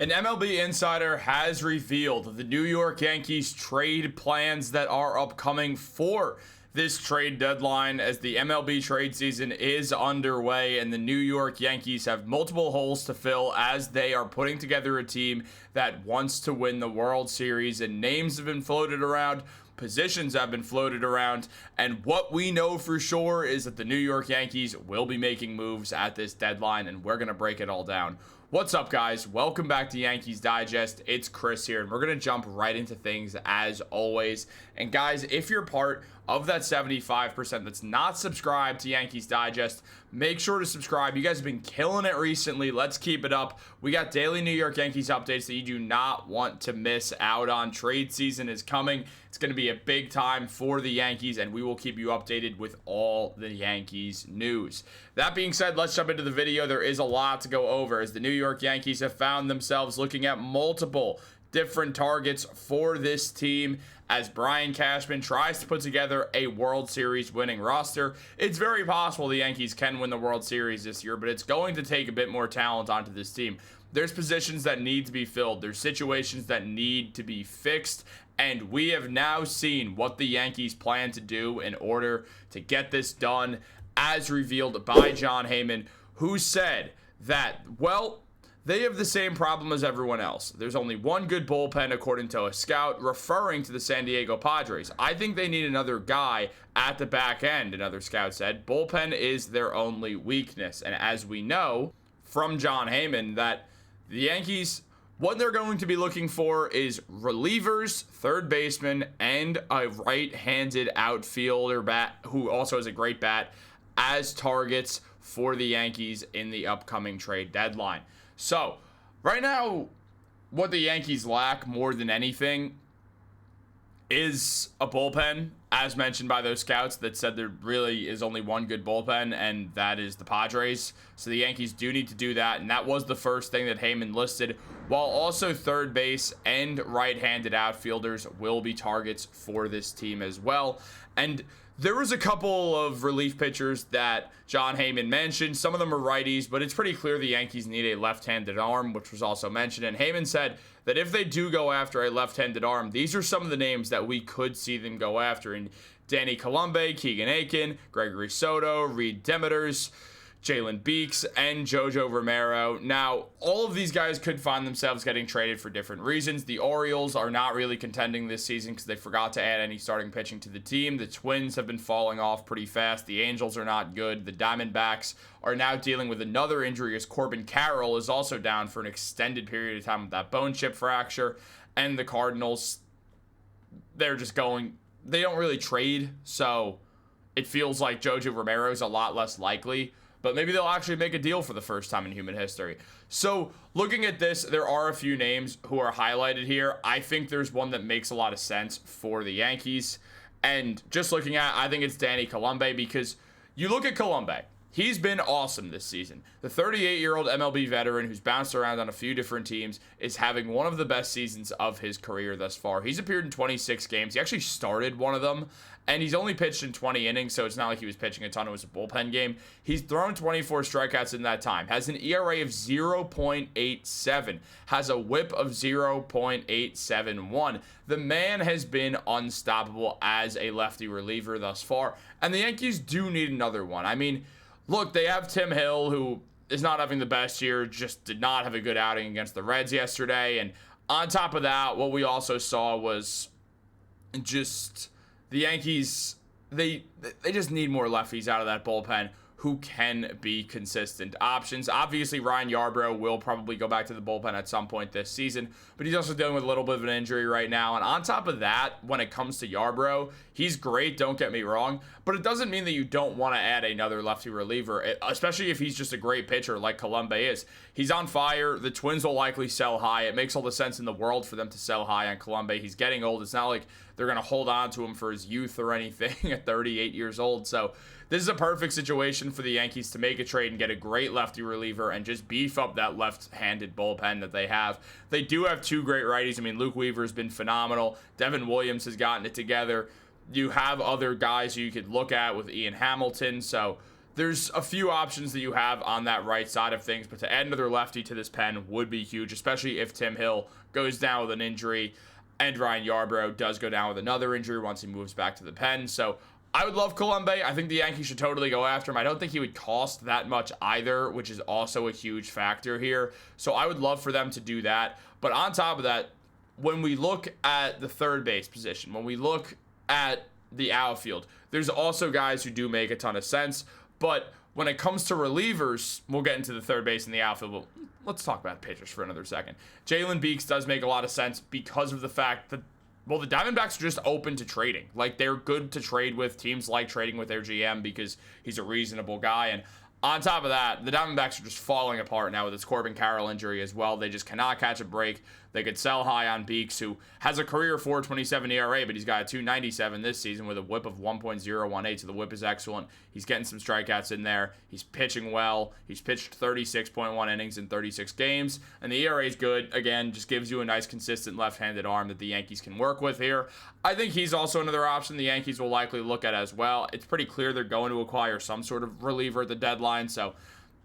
An MLB insider has revealed the New York Yankees trade plans that are upcoming for this trade deadline, as the MLB trade season is underway and the New York Yankees have multiple holes to fill as they are putting together a team that wants to win the World Series. And names have been floated around, positions have been floated around, and what we know for sure is that the New York Yankees will be making moves at this deadline, and we're going to break it all down. What's up, guys? Welcome back to Yankees Digest. It's Chris here, and we're going to jump right into things as always. And guys, if you're part of that 75% that's not subscribed to Yankees Digest, make sure to subscribe. You guys have been killing it recently. Let's keep it up. We got daily New York Yankees updates that you do not want to miss out on. Trade season is coming. It's going to be a big time for the Yankees, and we will keep you updated with all the Yankees news. That being said, let's jump into the video. There is a lot to go over as the New York Yankees have found themselves looking at multiple different targets for this team as Brian Cashman tries to put together a World Series winning roster. It's very possible the Yankees can win the World Series this year, but it's going to take a bit more talent onto this team. There's positions that need to be filled. There's situations that need to be fixed. And we have now seen what the Yankees plan to do in order to get this done, as revealed by Jon Heyman, who said that, well, they have the same problem as everyone else. There's only one good bullpen, according to a scout, referring to the San Diego Padres. I think they need another guy at the back end, another scout said. Bullpen is their only weakness. And as we know from Jon Heyman, that the Yankees, what they're going to be looking for is relievers, third baseman, and a right-handed outfielder bat who also has a great bat as targets for the Yankees in the upcoming trade deadline. So, right now, what the Yankees lack more than anything is a bullpen, as mentioned by those scouts that said there really is only one good bullpen, and that is the Padres. So the Yankees do need to do that, and that was the first thing that Heyman listed, while also third base and right-handed outfielders will be targets for this team as well. And there was a couple of relief pitchers that Jon Heyman mentioned. Some of them are righties, but it's pretty clear the Yankees need a left-handed arm, which was also mentioned. And Heyman said that if they do go after a left-handed arm, these are some of the names that we could see them go after. And Danny Colombe, Keegan Aiken, Gregory Soto, Reed Demeters, Jalen Beeks, and Jojo Romero. Now, all of these guys could find themselves getting traded for different reasons. The Orioles are not really contending this season because they forgot to add any starting pitching to the team. The Twins have been falling off pretty fast. The Angels are not good. The Diamondbacks are now dealing with another injury as Corbin Carroll is also down for an extended period of time with that bone chip fracture. And the Cardinals, they're just going, they don't really trade, so it feels like Jojo Romero is a lot less likely. But maybe they'll actually make a deal for the first time in human history. So looking at this, there are a few names who are highlighted here. I think there's one that makes a lot of sense for the Yankees. And just looking at, I think it's Danny Colombe, because you look at Colombe. He's been awesome this season. The 38-year-old MLB veteran who's bounced around on a few different teams is having one of the best seasons of his career thus far. He's appeared in 26 games. He actually started one of them, and he's only pitched in 20 innings, so it's not like he was pitching a ton. It was a bullpen game. He's thrown 24 strikeouts in that time, has an ERA of 0.87, has a whip of 0.871. The man has been unstoppable as a lefty reliever thus far, and the Yankees do need another one. I mean, look, they have Tim Hill, who is not having the best year, just did not have a good outing against the Reds yesterday. And on top of that, what we also saw was just the Yankees, they just need more lefties out of that bullpen who can be consistent options. Obviously, Ryan Yarbrough will probably go back to the bullpen at some point this season, but he's also dealing with a little bit of an injury right now. And on top of that, when it comes to Yarbrough, he's great, don't get me wrong, but it doesn't mean that you don't want to add another lefty reliever, especially if he's just a great pitcher like Colombe is. He's on fire. The Twins will likely sell high. It makes all the sense in the world for them to sell high on Colombe. He's getting old. It's not like they're going to hold on to him for his youth or anything at 38 years old. So this is a perfect situation for the Yankees to make a trade and get a great lefty reliever and just beef up that left-handed bullpen that they have. They do have two great righties. I mean, Luke Weaver's been phenomenal. Devin Williams has gotten it together. You have other guys who you could look at with Ian Hamilton. So there's a few options that you have on that right side of things, but to add another lefty to this pen would be huge, especially if Tim Hill goes down with an injury and Ryan Yarbrough does go down with another injury once he moves back to the pen. So I would love Colombe. I think the Yankees should totally go after him. I don't think he would cost that much either, which is also a huge factor here. So I would love for them to do that. But on top of that, when we look at the third base position, when we look at the outfield, there's also guys who do make a ton of sense. But when it comes to relievers, we'll get into the third base and the outfield. But let's talk about pitchers for another second. Jalen Beeks does make a lot of sense because of the fact that, well, the Diamondbacks are just open to trading. Like, they're good to trade with. Teams like trading with their GM because he's a reasonable guy. And on top of that, the Diamondbacks are just falling apart now with this Corbin Carroll injury as well. They just cannot catch a break. They could sell high on Beeks, who has a career 4.27 ERA, but he's got a 2.97 this season with a whip of 1.018, so the whip is excellent. He's getting some strikeouts in there. He's pitching well. He's pitched 36.1 innings in 36 games, and the ERA is good. Again, just gives you a nice, consistent left-handed arm that the Yankees can work with here. I think he's also another option the Yankees will likely look at as well. It's pretty clear they're going to acquire some sort of reliever at the deadline, so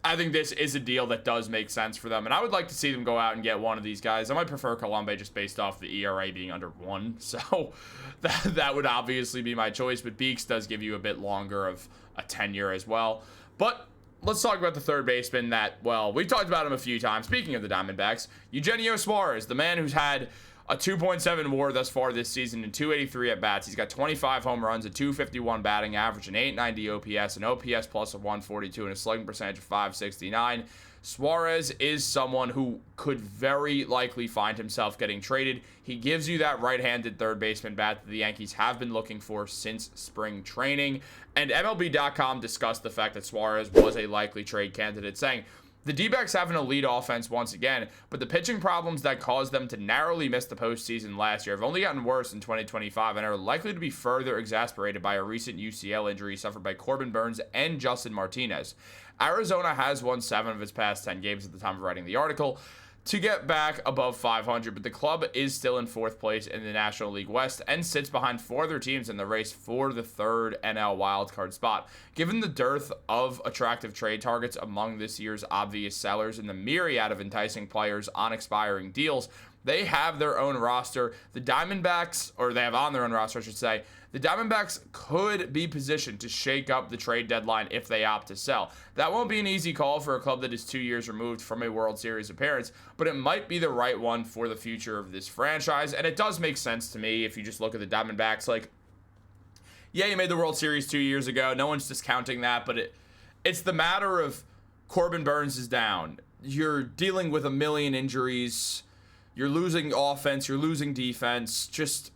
I think this is a deal that does make sense for them, and I would like to see them go out and get one of these guys. I might prefer Colombe just based off the ERA being under 1, so that would obviously be my choice, but Beeks does give you a bit longer of a tenure as well. But let's talk about the third baseman that, well, we've talked about him a few times. Speaking of the Diamondbacks, Eugenio Suarez, the man who's had a 2.7 WAR thus far this season and 283 at bats. He's got 25 home runs, a 251 batting average, an 890 OPS, an OPS plus of 142, and a slugging percentage of 569. Suarez is someone who could very likely find himself getting traded. He gives you that right-handed third baseman bat that the Yankees have been looking for since spring training. And MLB.com discussed the fact that Suarez was a likely trade candidate, saying, the D-backs have an elite offense once again, but the pitching problems that caused them to narrowly miss the postseason last year have only gotten worse in 2025 and are likely to be further exacerbated by a recent UCL injury suffered by Corbin Burnes and Justin Martinez. Arizona has won 7 of its past 10 games at the time of writing the article to get back above 500, but the club is still in 4th place in the National League West and sits behind 4 other teams in the race for the 3rd NL wildcard spot. Given the dearth of attractive trade targets among this year's obvious sellers and the myriad of enticing players on expiring deals, they have their own roster. The Diamondbacks, or they have on their own roster, I should say, the Diamondbacks could be positioned to shake up the trade deadline if they opt to sell. That won't be an easy call for a club that is 2 years removed from a World Series appearance, but it might be the right one for the future of this franchise, and it does make sense to me if you just look at the Diamondbacks. Like, yeah, you made the World Series 2 years ago. No one's discounting that, but it's the matter of Corbin Burnes is down. You're dealing with a million injuries. You're losing offense. You're losing defense. Just,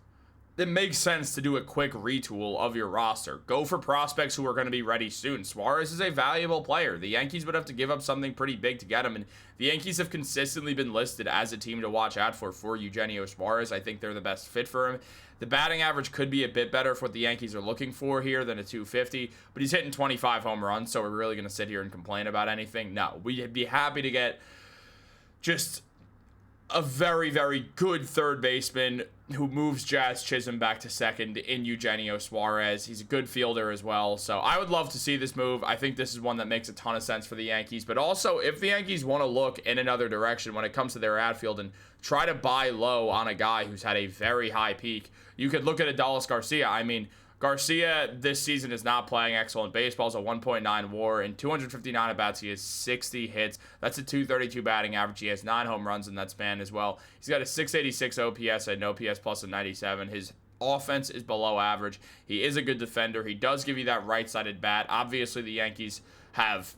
it makes sense to do a quick retool of your roster. Go for prospects who are going to be ready soon. Suarez is a valuable player. The Yankees would have to give up something pretty big to get him, and the Yankees have consistently been listed as a team to watch out for Eugenio Suarez. I think they're the best fit for him. The batting average could be a bit better for what the Yankees are looking for here than a 250, but he's hitting 25 home runs, so we're really going to sit here and complain about anything? No, we'd be happy to get just a very, very good third baseman who moves Jazz Chisholm back to second in Eugenio Suarez. He's a good fielder as well, so I would love to see this move. I think this is one that makes a ton of sense for the Yankees, but also if the Yankees want to look in another direction when it comes to their outfield and try to buy low on a guy who's had a very high peak, you could look at Adolis Garcia. I mean, Garcia this season is not playing excellent baseball. It's a 1.9 WAR. In 259 at-bats, he has 60 hits. That's a 232 batting average. He has 9 home runs in that span as well. He's got a 686 OPS and an OPS plus of 97. His offense is below average. He is a good defender. He does give you that right-sided bat. Obviously, the Yankees have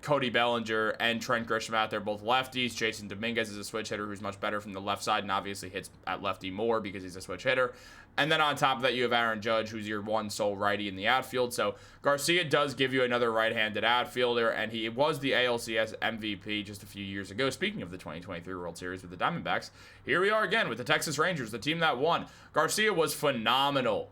Cody Bellinger and Trent Grisham out there, both lefties. Jason Dominguez is a switch hitter who's much better from the left side and obviously hits at lefty more because he's a switch hitter. And then on top of that, you have Aaron Judge, who's your one sole righty in the outfield. So Garcia does give you another right-handed outfielder, and he was the ALCS MVP just a few years ago. Speaking of the 2023 World Series with the Diamondbacks, here we are again with the Texas Rangers, the team that won. Garcia was phenomenal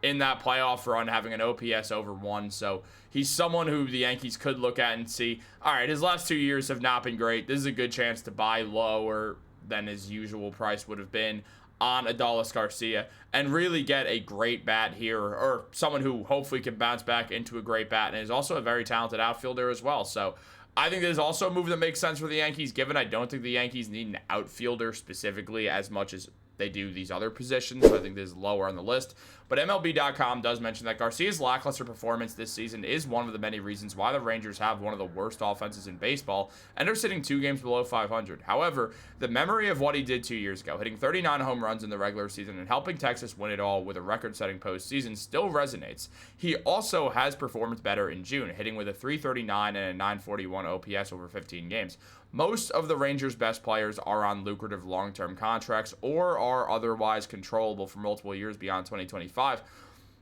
in that playoff run, having an OPS over 1. So he's someone who the Yankees could look at and see, all right, his last 2 years have not been great. This is a good chance to buy lower than his usual price would have been. on Adolis Garcia and really get a great bat here, or someone who hopefully can bounce back into a great bat and is also a very talented outfielder as well. So I think there's also a move that makes sense for the Yankees, given I don't think the Yankees need an outfielder specifically as much as they do these other positions. So I think this is lower on the list. But MLB.com does mention that Garcia's lackluster performance this season is one of the many reasons why the Rangers have one of the worst offenses in baseball and are sitting 2 games below 500. However, the memory of what he did 2 years ago, hitting 39 home runs in the regular season and helping Texas win it all with a record-setting postseason, still resonates. He also has performed better in June, hitting with a 339 and a 941 OPS over 15 games. Most of the Rangers' best players are on lucrative long-term contracts or are otherwise controllable for multiple years beyond 2025,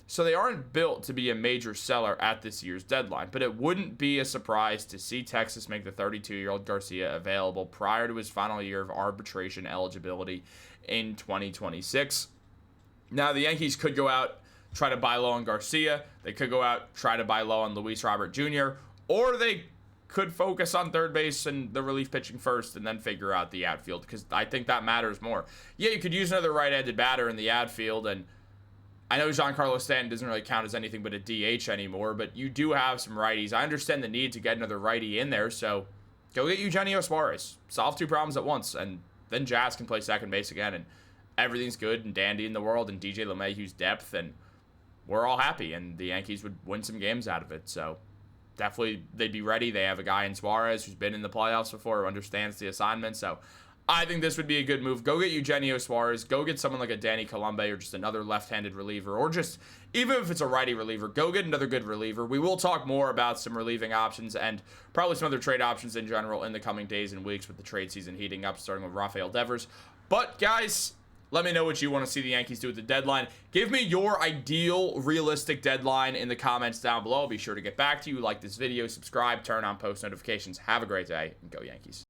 so they aren't built to be a major seller at this year's deadline. But it wouldn't be a surprise to see Texas make the 32-year-old Garcia available prior to his final year of arbitration eligibility in 2026. Now, the Yankees could go out, try to buy low on Garcia. They could go out, try to buy low on Luis Robert Jr., or they could focus on third base and the relief pitching first and then figure out the outfield, because I think that matters more. Yeah, you could use another right-handed batter in the outfield, and I know Giancarlo Stanton doesn't really count as anything but a DH anymore, but you do have some righties. I understand the need to get another righty in there, so go get Eugenio Suarez. Solve 2 problems at once, and then Jazz can play second base again, and everything's good and dandy in the world, and DJ LeMahieu's depth, and we're all happy, and the Yankees would win some games out of it, so definitely they'd be ready. They have a guy in Suarez who's been in the playoffs before, who understands the assignment. So I think this would be a good move. Go get Eugenio Suarez. Go get someone like a Danny Colombe or just another left-handed reliever, or just, even if it's a righty reliever, go get another good reliever. We will talk more about some relieving options and probably some other trade options in general in the coming days and weeks with the trade season heating up, starting with Rafael Devers. But guys, let me know what you want to see the Yankees do at the deadline. Give me your ideal, realistic deadline in the comments down below. I'll be sure to get back to you. Like this video, subscribe, turn on post notifications. Have a great day, and go Yankees.